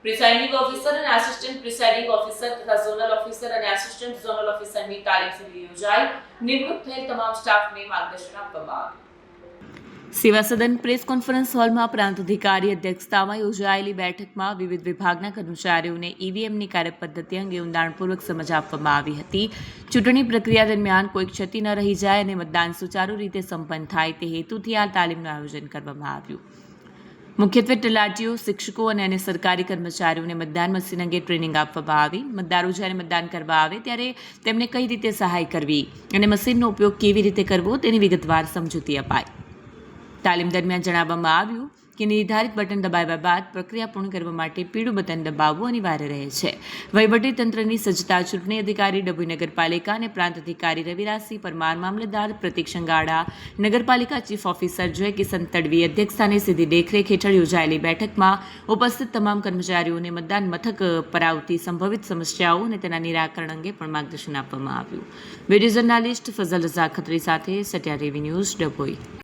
Presiding officer અને assistant presiding officer તથા zonal officer અને આસિસ્ટન્ટ ઝોનલ ઓફિસરની તાલીમ શિબિર યોજાઈ. નિવૃત્ત થયેલ તમામ સ્ટાફને માર્ગદર્શન આપવામાં આવ્યું. સેવા સદન પ્રેસ કોન્ફરન્સ હોલમાં પ્રાંત અધિકારી અધ્યક્ષતામાં યોજાયેલી બેઠકમાં વિવિધ વિભાગના કર્મચારીઓને ઈવીએમની કાર્યપદ્ધતિ અંગે ઊંડાણપૂર્વક સમજ આપવામાં આવી હતી. ચૂંટણી પ્રક્રિયા દરમિયાન કોઈ ક્ષતિ ન રહી જાય અને મતદાન સુચારુ રીતે સંપન્ન થાય તે હેતુથી આ તાલીમનું આયોજન કરવામાં આવ્યું. મુખ્યત્વે તલાટીઓ, શિક્ષકો અને અન્ય સરકારી કર્મચારીઓને મતદાન મશીન અંગે ટ્રેનિંગ આપવામાં આવી. મતદારો જ્યારે મતદાન કરવા આવે ત્યારે તેમને કઈ રીતે સહાય કરવી અને મશીનનો ઉપયોગ કેવી રીતે કરવો તેની વિગતવાર સમજૂતી અપાઈ. તાલીમ દરમિયાન જણાવવામાં આવ્યું કે નિર્ધારિત બટન દબાવ્યા બાદ પ્રક્રિયા પૂર્ણ કરવા માટે પીળું બટન દબાવવું અનિવાર્ય રહે છે. વહીવટી તંત્રની સજ્જતા ચૂંટણી અધિકારી ડભોઈ નગરપાલિકા અને પ્રાંત અધિકારી રવિરાજસિંહ પરમાર, મામલતદાર પ્રતિક સંગાડા, નગરપાલિકા ચીફ ઓફિસર જય કિશન તડવી અધ્યક્ષસ્થાને સીધી દેખરેખ હેઠળ યોજાયેલી બેઠકમાં ઉપસ્થિત તમામ કર્મચારીઓને મતદાન મથક પર આવતી સંભવિત સમસ્યાઓ અને તેના નિરાકરણ અંગે પણ માર્ગદર્શન આપવામાં આવ્યું. વિડીયો જર્નાલિસ્ટ ફઝલ રઝા ખત્રી સાથે સત્યા ટીવી ન્યૂઝ ડભોઈ.